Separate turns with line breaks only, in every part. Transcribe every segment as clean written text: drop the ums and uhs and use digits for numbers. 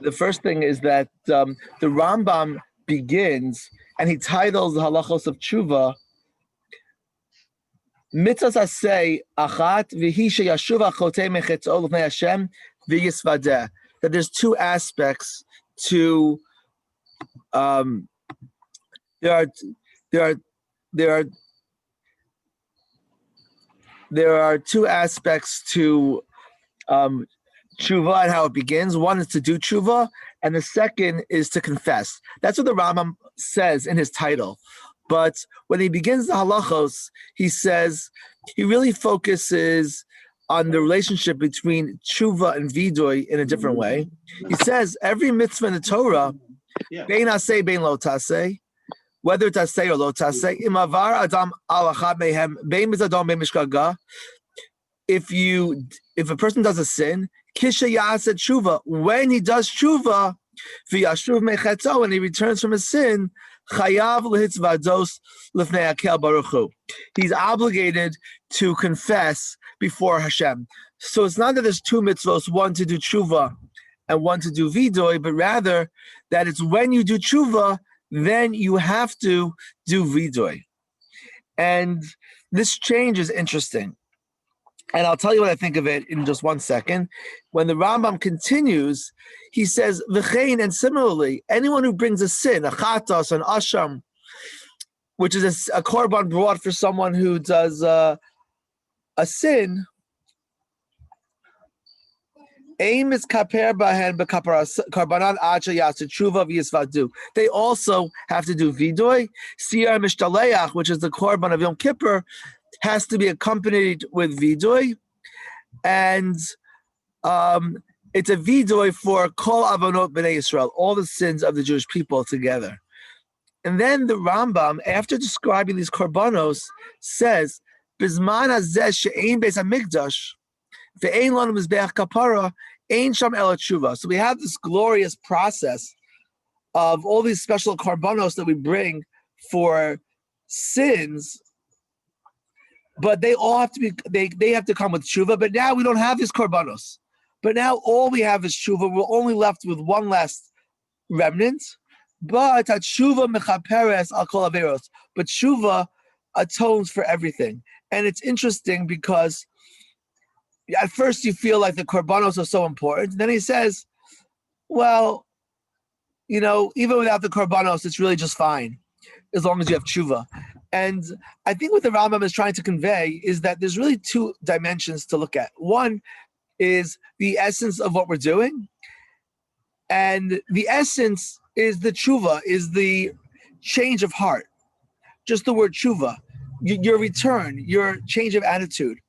The first thing is that the Rambam begins and he titles the halachos of tshuva mitzvahs asay achat v'hi sheyashuv achotei mechetzo l'fnei Hashem v'yisvadeh. That there's two aspects to there are two aspects to tshuva and how it begins. One is to do tshuva, and the second is to confess. That's what the Rambam says in his title. But when he begins the halachos, he says he really focuses on the relationship between tshuva and vidoy in a different way. He says every mitzvah in the Torah, bein aseh, bein lo taseh, whether it's aseh or lo taseh, im avar adam al achad mehem, bein mizadon, bein mishkaga. If a person does a sin, kisha ya'aseh tshuva, when he does tshuva, v'yashuv mechetzo, and he returns from his sin, chayav lehitzvados lifnei hakel baruch hu. He's obligated to confess before Hashem. So it's not that there's two mitzvos, one to do tshuva and one to do vidoy, but rather that it's when you do tshuva, then you have to do vidoy. And this change is interesting. And I'll tell you what I think of it in just 1 second. When the Rambam continues, he says, v'chein, and similarly, anyone who brings a sin, a chatos, an asham, which is a korban brought for someone who does a sin, aim is kaper bahen b'karbanan acha yasu tshuva v'yisvadu. They also have to do vidoy. Siyar mishtaleach, which is the korban of Yom Kippur, has to be accompanied with vidoy, and it's a vidoy for kol avonot b'nei Yisrael, all the sins of the Jewish people together. And then the Rambam, after describing these korbanos, says, "Bizman hazeh she'ein beis hamikdash ve'ein lanu mizbeach kapara ein sham ela tshuva." So we have this glorious process of all these special korbanos that we bring for sins. But they all have to be, they have to come with tshuva. But now we don't have these korbanos. But now all we have is tshuva. We're only left with one last remnant. But tshuva mechaperes al kol averos. But tshuva atones for everything. And it's interesting because at first you feel like the korbanos are so important. Then he says, well, even without the korbanos, it's really just fine as long as you have tshuva. And I think what the Rambam is trying to convey is that there's really two dimensions to look at. One is the essence of what we're doing, and the essence is the tshuva, is the change of heart. Just the word tshuva, your return, your change of attitude.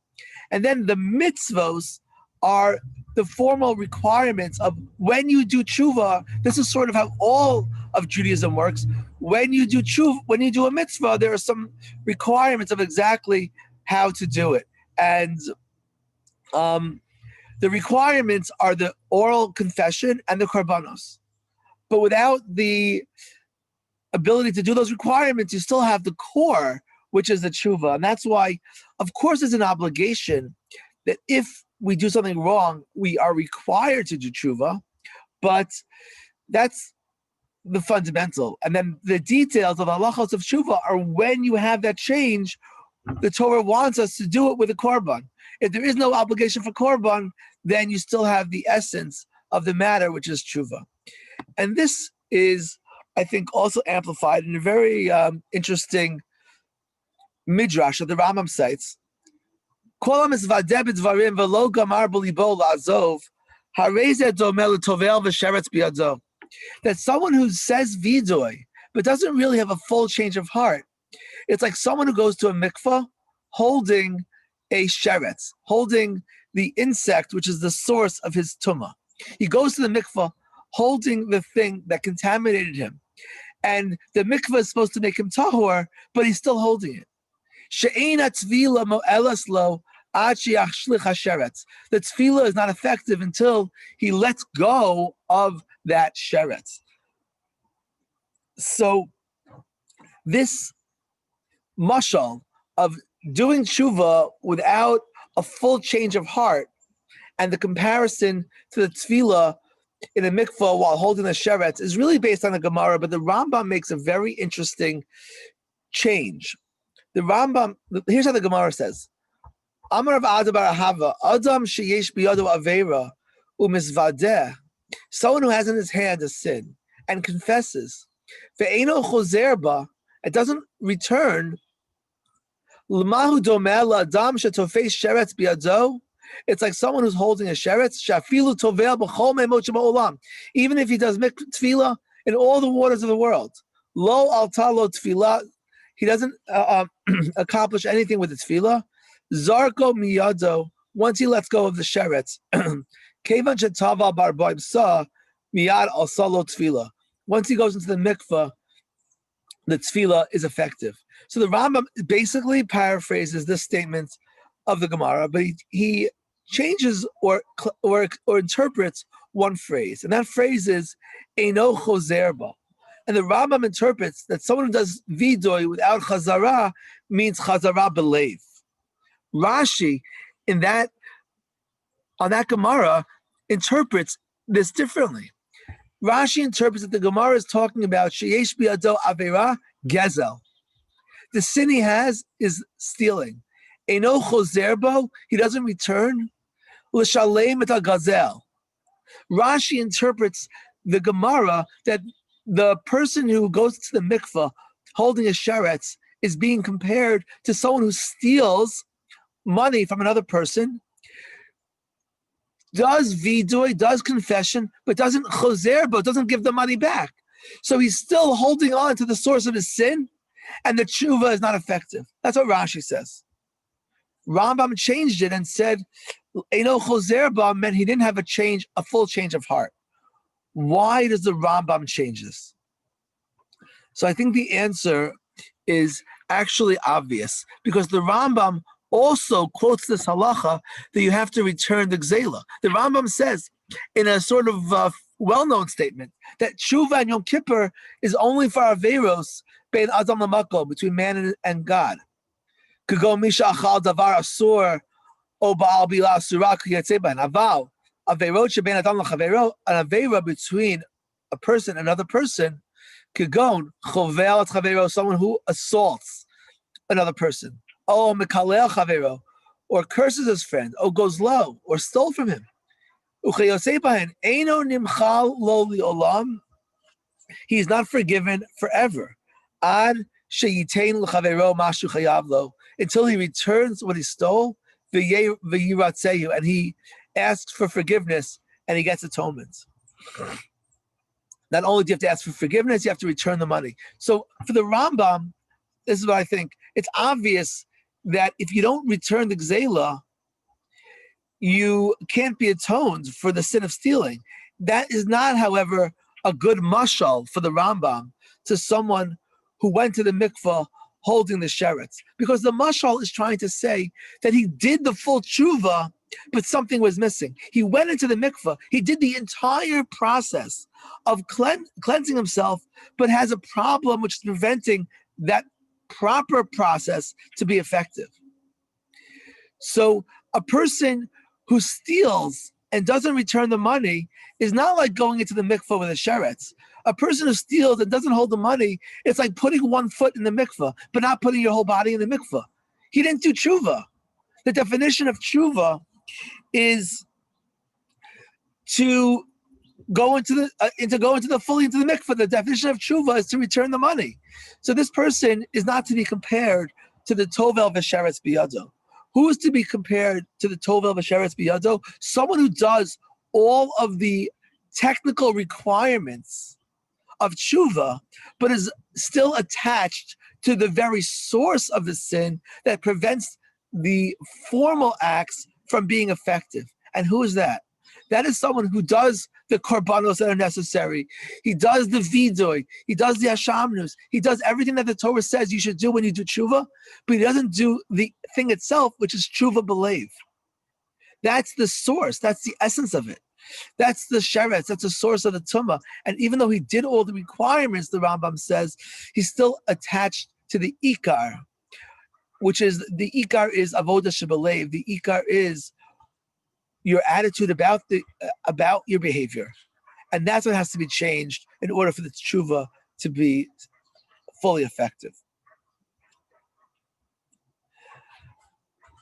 And then the mitzvos are the formal requirements of when you do tshuva. This is sort of how all of Judaism works. When you do tshuva, when you do a mitzvah, there are some requirements of exactly how to do it. And the requirements are the oral confession and the korbanos. But without the ability to do those requirements, you still have the core, which is the tshuva. And that's why, of course, there's an obligation that if we do something wrong, we are required to do tshuva, but that's the fundamental. And then the details of halachos of tshuva are when you have that change, the Torah wants us to do it with a korban. If there is no obligation for korban, then you still have the essence of the matter, which is tshuva. And this is, I think, also amplified in a very interesting midrash that the Rambam cites. That someone who says vidoy but doesn't really have a full change of heart, it's like someone who goes to a mikvah holding a sheretz, holding the insect which is the source of his tumah. He goes to the mikvah holding the thing that contaminated him, and the mikvah is supposed to make him tahor, but he's still holding it. She'eina tvila mo'elas lo ad sheyachshlich hasheretz. The tefillah is not effective until he lets go of that sheretz. So this mashal of doing tshuva without a full change of heart, and the comparison to the tefillah in a mikvah while holding the sheretz is really based on the Gemara, but the Rambam makes a very interesting change. The Rambam, here's how the Gemara says: Amar of Adabar Ahava, Adam sheyesh biyado aveira umisvadeh, someone who has in his hand a sin and confesses, ve'eno chozer ba, it doesn't return. L'mahu domeh la'adam shetofes sheretz biyado. It's like someone who's holding a sheretz. Shafilu tovel b'chol me'emot sheba'olam. Even if he does tefillah in all the waters of the world, lo alta lo tefillah, he doesn't accomplish anything with the tefillah. Zarko miyado. Once he lets go of the sheretz, kevan shetaval bar b'imsa miyad alsa lo tefillah. Once he goes into the mikvah, the tefillah is effective. So the Rambam basically paraphrases this statement of the Gemara, but he changes or interprets one phrase, and that phrase is "Eino chozer ba." And the Rambam interprets that someone who does vidoy without chazara means chazara belev. Rashi, on that Gemara, interprets this differently. Rashi interprets that the Gemara is talking about sheyesh biado avera gezel. The sin he has is stealing. Eino chozer bo, he doesn't return. L'shalem et gazel. Rashi interprets the Gemara that the person who goes to the mikveh holding a sheretz is being compared to someone who steals money from another person, does vidoy, does confession, but doesn't chozer bo, doesn't give the money back. So he's still holding on to the source of his sin, and the tshuva is not effective. That's what Rashi says. Rambam changed it and said, Eino chozer ba meant he didn't have a full change of heart. Why does the Rambam change this? So I think the answer is actually obvious, because the Rambam also quotes this halacha that you have to return the gzela. The Rambam says in a sort of well-known statement that tshuva and Yom Kippur is only for averos bein adam l'makom, between man and God. Kago misha achal davar asur o ba'al bila asura k'yatzei ben aval averot shebein adam l'chavero, an avera between a person and another person, kagon chovel et chavero, someone who assaults another person, o mekalel chavero, or curses his friend, or goes low, or stole from him. Uchayotzei ben eino nimchal lo li'olam, he is not forgiven forever. Ad sheyitain l'chavero mashu chayav lo, until he returns what he stole, v'yiratzehu, and he asks for forgiveness and he gets atonement. Not only do you have to ask for forgiveness, you have to return the money. So for the Rambam, this is what I think. It's obvious that if you don't return the gzela, you can't be atoned for the sin of stealing. That is not, however, a good mashal for the Rambam to someone who went to the mikvah holding the sheretz, because the mashal is trying to say that he did the full tshuva, but something was missing. He went into the mikvah, he did the entire process of cleansing himself, but has a problem which is preventing that proper process to be effective. So a person who steals and doesn't return the money is not like going into the mikvah with a sheretz. A person who steals and doesn't hold the money, it's like putting one foot in the mikvah, but not putting your whole body in the mikvah. He didn't do tshuva. The definition of tshuva is to go into the mikvah. The definition of tshuva is to return the money. So this person is not to be compared to the tovel v'sheretz biyado. Who is to be compared to the tovel v'sheretz biyado? Someone who does all of the technical requirements of tshuva, but is still attached to the very source of the sin that prevents the formal acts from being effective. And who is that? That is someone who does the korbanos that are necessary. He does the vidoy. He does the hashamnus. He does everything that the Torah says you should do when you do tshuva, but he doesn't do the thing itself, which is tshuva belev. That's the source. That's the essence of it. That's the sheretz. That's the source of the tumah. And even though he did all the requirements, the Rambam says, he's still attached to the ikar, which is, the ikar is avodah shebelev. The ikar is your attitude about your behavior. And that's what has to be changed in order for the teshuva to be fully effective.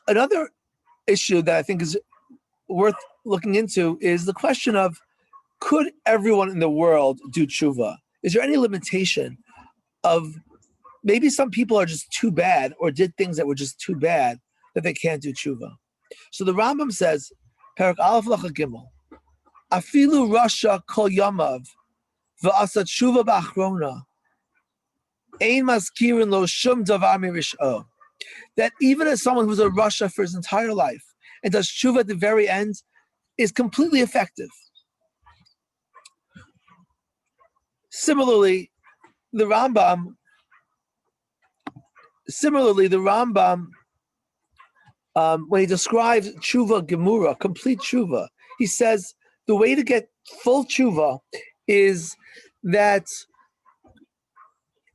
Another issue that I think is worth looking into is the question of, could everyone in the world do tshuva? Is there any limitation of maybe some people are just too bad or did things that were just too bad that they can't do tshuva? So the Rambam says, Perak Aleph Lacha Gimel, Afilu Rasha Kol Yamav V'asa Tshuva B'Achrona Ein Maskirin Lo Shum Davar Mirish'o. That even as someone who's a Rasha for his entire life and does tshuva at the very end is completely effective. Similarly, the Rambam, when he describes tshuva gemura, complete tshuva, he says the way to get full tshuva is that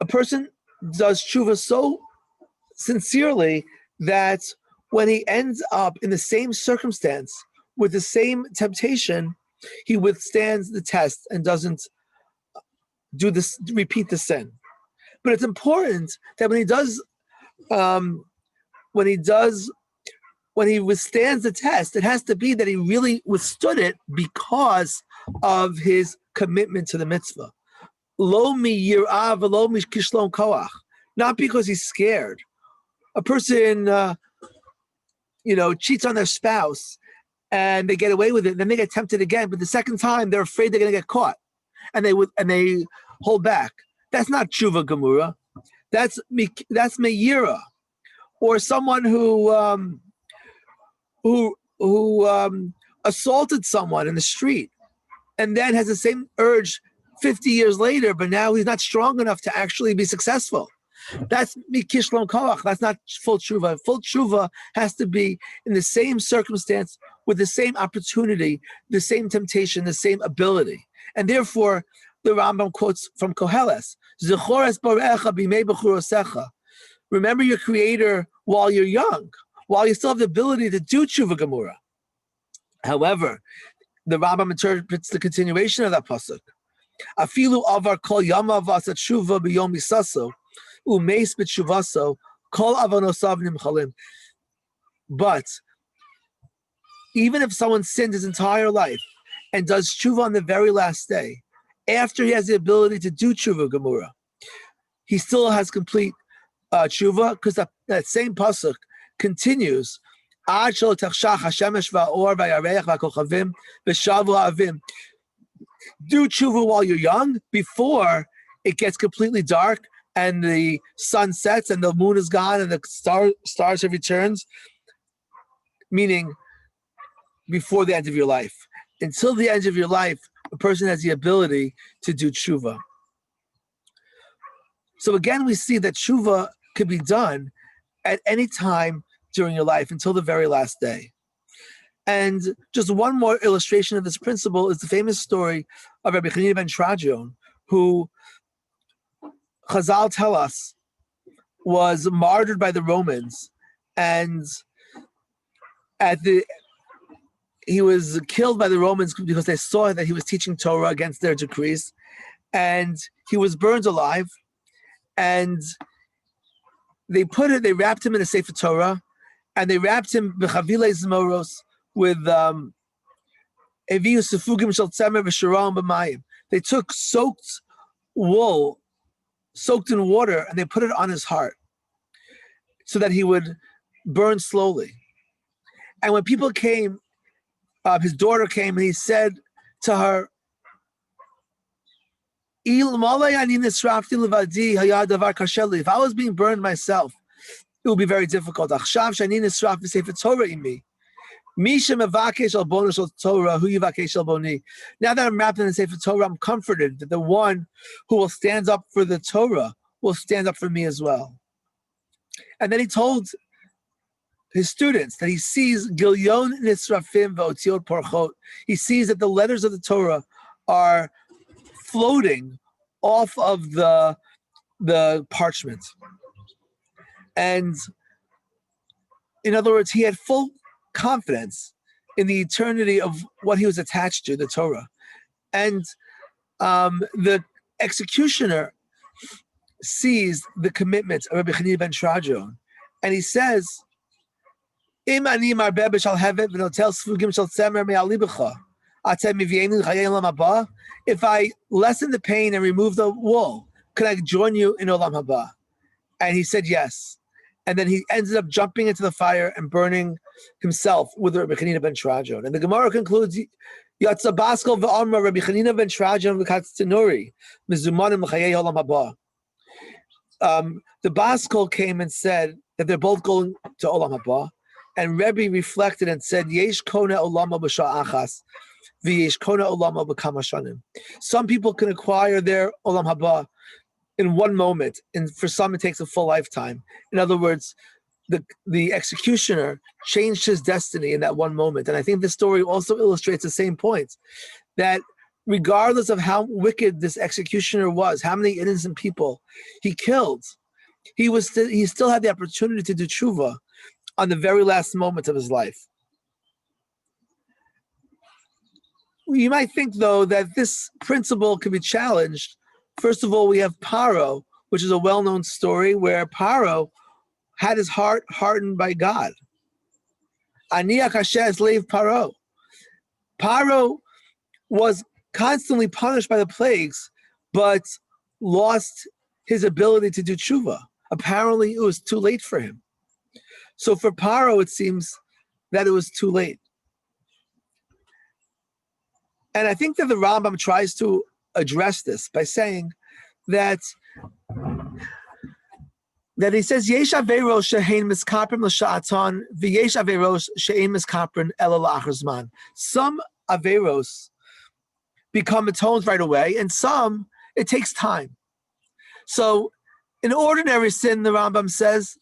a person does tshuva so sincerely that when he ends up in the same circumstance with the same temptation, he withstands the test and doesn't repeat the sin. But it's important that when he withstands the test, it has to be that he really withstood it because of his commitment to the mitzvah. Lo mi yir'ah v'lo mi kishlon koach. Not because he's scared. A person, cheats on their spouse and they get away with it, and then they get tempted again. But the second time, they're afraid they're going to get caught, and they hold back. That's not tshuva gemura. That's meira. Or someone who assaulted someone in the street, and then has the same urge 50 years later, but now he's not strong enough to actually be successful. That's mikishlon koach. That's not full tshuva. Full tshuva has to be in the same circumstance, with the same opportunity, the same temptation, the same ability. And therefore, the Rambam quotes from Koheles, Zechor es borecha b'mei bechurosecha. Remember your Creator while you're young, while you still have the ability to do tshuva gemura. However, the Rambam interprets the continuation of that pasuk. Afilu avar kol yamav v'asa tshuva b'yom misaso. Umeis b'tshuvaso kol avonosav nimchalim. But even if someone sinned his entire life and does tshuva on the very last day, after he has the ability to do tshuva gemura, he still has complete tshuva, because that same pasuk continues. Ad shelo tachshach hashemesh va'or va'yareach va'kochavim v'shavu ha'avim. Do tshuva while you're young, before it gets completely dark and the sun sets and the moon is gone and the stars have returns, meaning before the end of your life. Until the end of your life, a person has the ability to do tshuva. So again, we see that tshuva could be done at any time during your life until the very last day. And just one more illustration of this principle is the famous story of Rabbi Chanina ben Trajon, who Chazal tell us was martyred by the Romans, and he was killed by the Romans because they saw that he was teaching Torah against their decrees, and he was burned alive, and they wrapped him in a Sefer Torah, and they wrapped him b'chavilei zmoros with eviu sefugim shel tzemer v'sharon b'mayim. They took soaked wool, soaked in water, and they put it on his heart so that he would burn slowly. And when people came, his daughter came, and he said to her, if I was being burned myself, it would be very difficult. Now that I'm wrapped in the Sefer Torah, I'm comforted that the one who will stand up for the Torah will stand up for me as well. And then he told his students that he sees Gilyon Nisrafim V'Otziot Porchot. He sees that the letters of the Torah are floating off of the parchment. And in other words, he had full confidence in the eternity of what he was attached to, the Torah. And The executioner sees the commitment of Rabbi Chanina ben Trajon, and he says, "Im ani marbeh b'shal hevet v'notel sfugim shel tzemer me'ali b'cha, atem mivieni l'chayei olam haba." If I lessen the pain and remove the wool, can I join you in olam haba? And he said yes. And then he ended up jumping into the fire and burning himself with Rabbi Chanina ben Trajon. And the Gemara concludes, Yatsa Baskal v'amra Rabbi Chanina ben Trajon v'katz tenuri mizumanim l'chayei olam haba. The Baskal came and said that they're both going to olam haba, and Rebbe reflected and said, Yesh kona olama b'sha achas, v'yesh kona olama b'kama shanim. Some people can acquire their olam haba in one moment, and for some it takes a full lifetime. In other words, the executioner changed his destiny in that one moment. And I think this story also illustrates the same point, that regardless of how wicked this executioner was, how many innocent people he killed, he still had the opportunity to do tshuva on the very last moment of his life. You might think, though, that this principle can be challenged. First of all, we have Paro, which is a well-known story where Paro had his heart hardened by God. Aniach Hashem slave Paro. Paro was constantly punished by the plagues, but lost his ability to do tshuva. Apparently, it was too late for him. So for Paro, it seems that it was too late. And I think that the Rambam tries to address this by saying that he says yesh averos she'ein miskaprin l'sha'aton v'yesh averos she'ein miskaprin ela la'achar zman. Some averos become atones right away, and some it takes time. So, an ordinary sin, the Rambam says,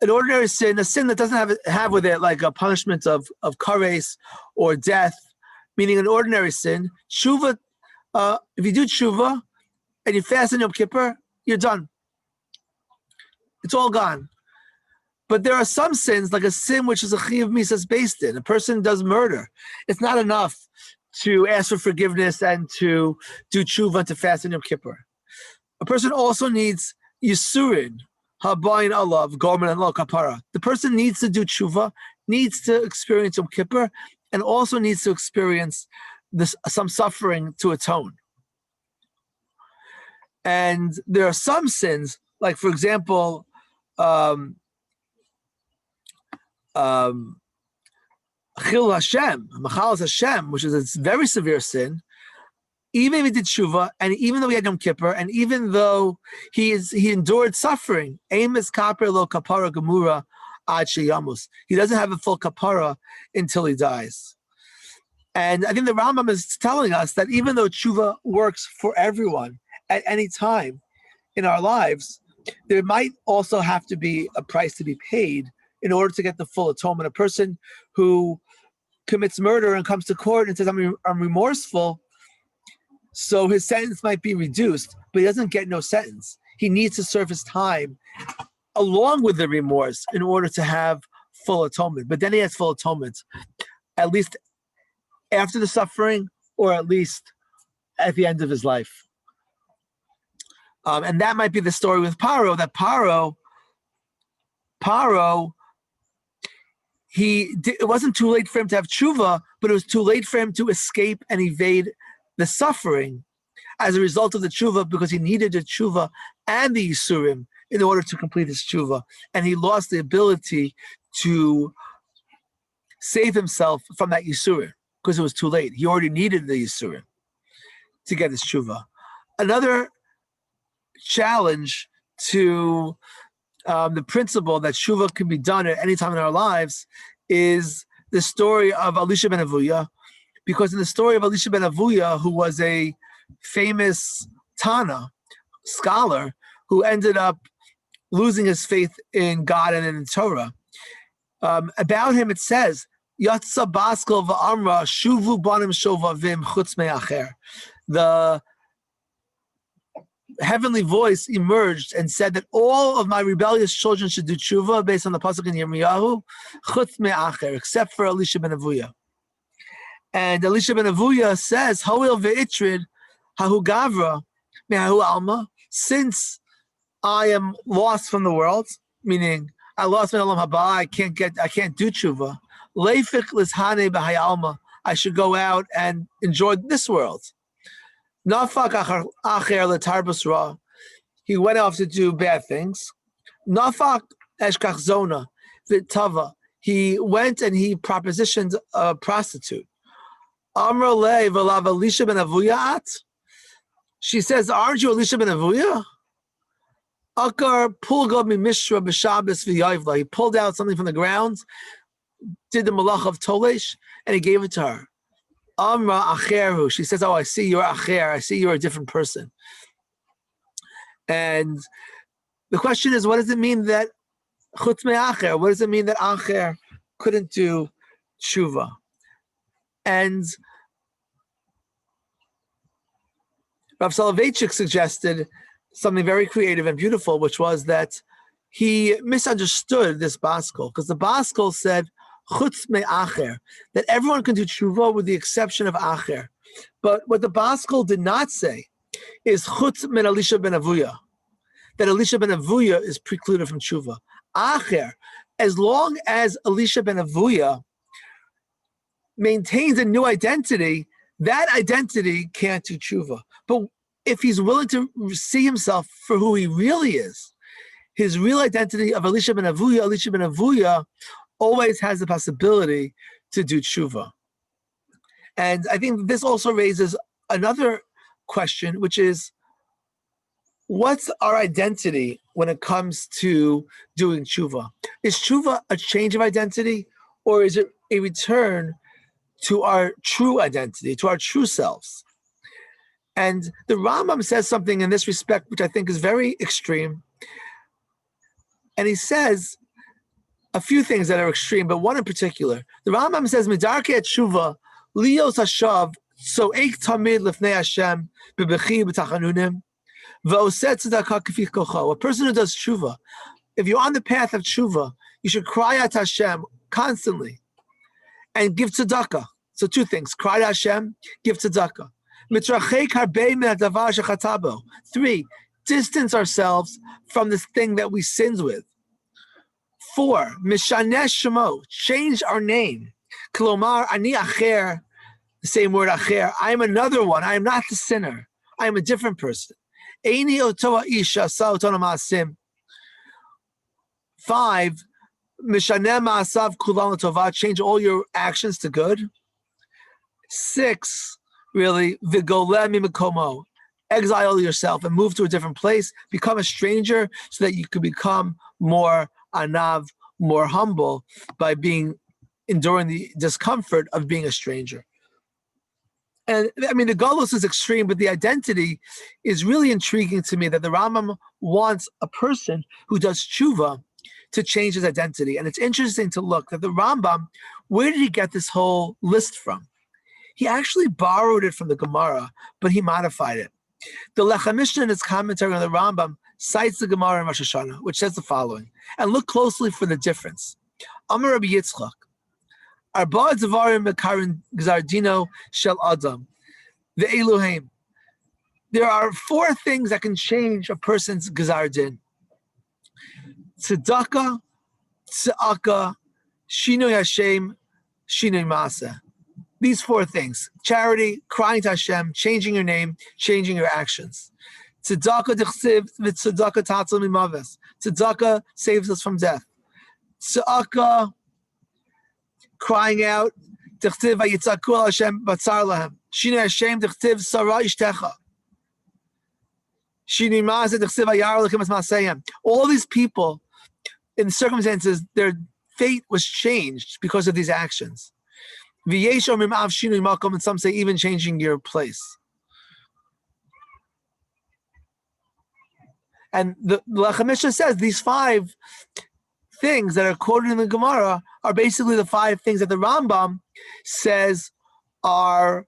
an ordinary sin, a sin that doesn't have with it like a punishment of kares or death, meaning an ordinary sin, tshuva, if you do tshuva and you fast in Yom Kippur, you're done. It's all gone. But there are some sins, like a sin which is a chiyuv misas based in. A person does murder. It's not enough to ask for forgiveness and to do tshuva and to fast in Yom Kippur. A person also needs yisurin, habayin alav, gorman and lo kapara. The person needs to do tshuva, needs to experience Yom Kippur, and also needs to experience some suffering to atone. And there are some sins, like for example, Chil Hashem, Machalas Hashem, which is a very severe sin. Even if he did tshuva, and even though he had Yom Kippur, and even though he endured suffering, Amos Kaper lo kapara gemura ad sheyamus. He doesn't have a full kapara until he dies. And I think the Rambam is telling us that even though tshuva works for everyone at any time in our lives, there might also have to be a price to be paid in order to get the full atonement. A person who commits murder and comes to court and says, I'm remorseful, so his sentence might be reduced, but he doesn't get no sentence. He needs to serve his time along with the remorse in order to have full atonement. But then he has full atonement, at least after the suffering, or at least at the end of his life. And that might be the story with Paro, that Paro, it wasn't too late for him to have tshuva, but it was too late for him to escape and evade the suffering as a result of the tshuva, because he needed the tshuva and the yisurim in order to complete his tshuva. And he lost the ability to save himself from that yisurim because it was too late. He already needed the yisurim to get his tshuva. Another challenge to the principle that tshuva can be done at any time in our lives is the story of Elisha ben Avuya, because in the story of Elisha ben Avuya, who was a famous Tana scholar who ended up losing his faith in God and in the Torah, about him it says, Yatsa Baskel va'amra shuvu banim shovavim chutz me'acher. The heavenly voice emerged and said that all of my rebellious children should do tshuva based on the pasuk in Yirmiyahu, chutz me'acher, except for Elisha ben Avuya. And Elisha ben Avuya says, Hoil ve'itrid hahu gavra me'ahu alma, since I am lost from the world, meaning I lost my olam haba, I can't do tshuva. Leifik lishane b'hayalma, I should go out and enjoy this world. Nafak acher letarbus ra, he went off to do bad things. Nafak eshkach zona v'tava, he went and he propositioned a prostitute. Amra le v'lav Elisha ben Avuya at, she says, aren't you Elisha ben Avuya? Akar pulga mi mishra b'Shabbos v'yayvla. He pulled out something from the ground, did the malach of tolesh, and he gave it to her. Amra acheru. She says, "Oh, I see you're acher. I see you're a different person." And the question is, what does it mean that chutz me'acher? What does it mean that acher couldn't do tshuva? And Rav Soloveitchik suggested something very creative and beautiful, which was that he misunderstood this Baskel, because the Baskel said chutz me'acher, that everyone can do tshuva with the exception of acher. But what the Baskel did not say is chutz min Elisha ben Avuya, that Elisha ben Avuya is precluded from tshuva. Acher, as long as Elisha ben Avuya maintains a new identity, that identity can't do tshuva. But if he's willing to see himself for who he really is, his real identity of Elisha ben Avuya always has the possibility to do tshuva. And I think this also raises another question, which is, what's our identity when it comes to doing tshuva? Is tshuva a change of identity, or is it a return to our true identity, to our true selves? And the Rambam says something in this respect, which I think is very extreme. And he says a few things that are extreme, but one in particular. The Rambam says, "Midarke tshuva lios hashav so eik tamid lefnei Hashem bebechi b'tachanunim v'oseh tzedakah k'fi kocho." A person who does tshuva, if you're on the path of tshuva, you should cry out to Hashem constantly and give tzedakah. So two things: cry to Hashem, give tzedakah. Three, distance ourselves from this thing that we sinned with. 4, mishaneh shemo, change our name. Klomar ani acher, the same word acher. I am another one. I am not the sinner. I am a different person. Eini otoa isha sa otona maasim. 5, mishaneh maasav kulam l'tova, change all your actions to good. 6, really, vigoleh mimakomo, exile yourself and move to a different place, become a stranger so that you could become more anav, more humble by enduring the discomfort of being a stranger. And I mean, the galus is extreme, but the identity is really intriguing to me, that the Rambam wants a person who does tshuva to change his identity. And it's interesting to look that the Rambam, where did he get this whole list from? He actually borrowed it from the Gemara, but he modified it. The Lechem Mishnah in his commentary on the Rambam cites the Gemara in Rosh Hashanah, which says the following, and look closely for the difference. Amar Rabbi Yitzchak, Arba Dvarim Mekarin Gzardino Shel Adam, the Elohim. There are 4 things that can change a person's Gzardin: Tzedakah, Tzedakah, Shinoi Hashem, Shinoi Maaseh. These 4 things: charity, crying to Hashem, changing your name, changing your actions. Tzedakah d'chsiv v'tzedakah tatzal mimaves. Tzedakah saves us from death. Tzedakah, crying out, d'chsiv v'yitzaku al Hashem batzar lahem. Shinei Hashem d'chsiv sarah ishtecha. Shinei maaseh d'chsiv v'yar l'chem es maaseyem. All these people, in circumstances, their fate was changed because of these actions. And some say even changing your place. And the Lechem Mishnah says these 5 things that are quoted in the Gemara are basically the 5 things that the Rambam says are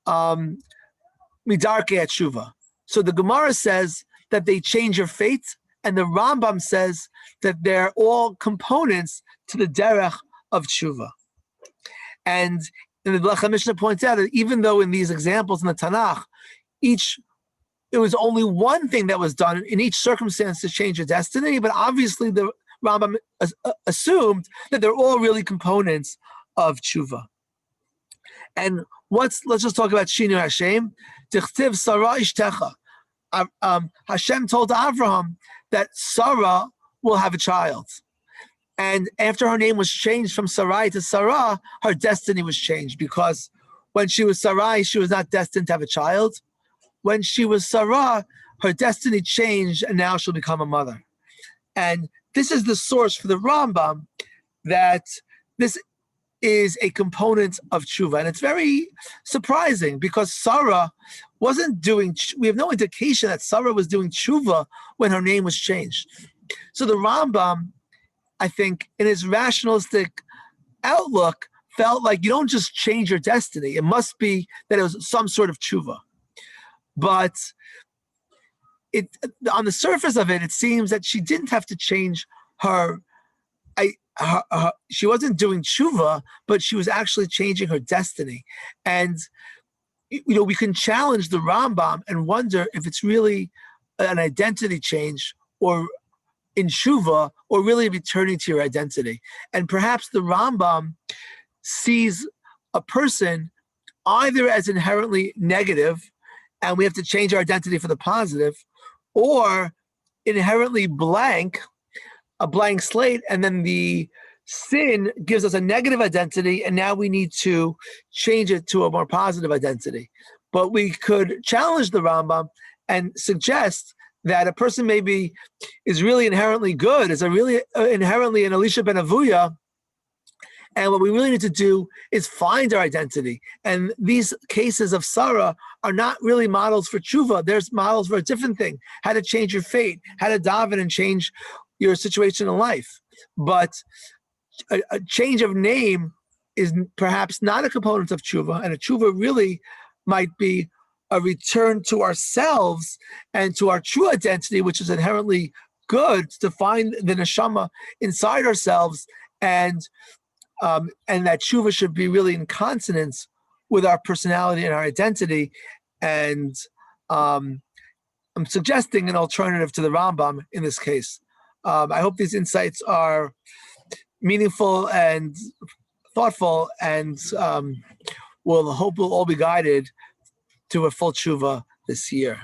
midarke at tshuva. So the Gemara says that they change your fate, and the Rambam says that they're all components to the derech of tshuva. And And the Lechem Mishnah points out that even though in these examples in the Tanakh, it was only one thing that was done in each circumstance to change your destiny, but obviously the Rambam assumed that they're all really components of tshuva. And let's just talk about Shinu Hashem. Tichtiv Sarah Ishtecha. Hashem told Avraham that Sarah will have a child. And after her name was changed from Sarai to Sarah, her destiny was changed, because when she was Sarai, she was not destined to have a child. When she was Sarah, her destiny changed, and now she'll become a mother. And this is the source for the Rambam that this is a component of tshuva. And it's very surprising, because Sarah wasn't doing, we have no indication that Sarah was doing tshuva when her name was changed. So the Rambam, I think, in his rationalistic outlook, felt like you don't just change your destiny. It must be that it was some sort of tshuva. But on the surface of it, it seems that she didn't have to change she wasn't doing tshuva, but she was actually changing her destiny. And we can challenge the Rambam and wonder if it's really an identity change, or in tshuva, or really returning to your identity. And perhaps the Rambam sees a person either as inherently negative, and we have to change our identity for the positive, or inherently blank, a blank slate, and then the sin gives us a negative identity, and now we need to change it to a more positive identity. But we could challenge the Rambam and suggest that a person maybe is really inherently good, is really inherently an Elisha ben Avuya, and what we really need to do is find our identity. And these cases of Sarah are not really models for tshuva. There's models for a different thing: how to change your fate, how to daven and change your situation in life. But a change of name is perhaps not a component of tshuva, and a tshuva really might be a return to ourselves and to our true identity, which is inherently good, to find the neshama inside ourselves, and that tshuva should be really in consonance with our personality and our identity. And I'm suggesting an alternative to the Rambam in this case. I hope these insights are meaningful and thoughtful, and we'll all be guided to a full tshuva this year.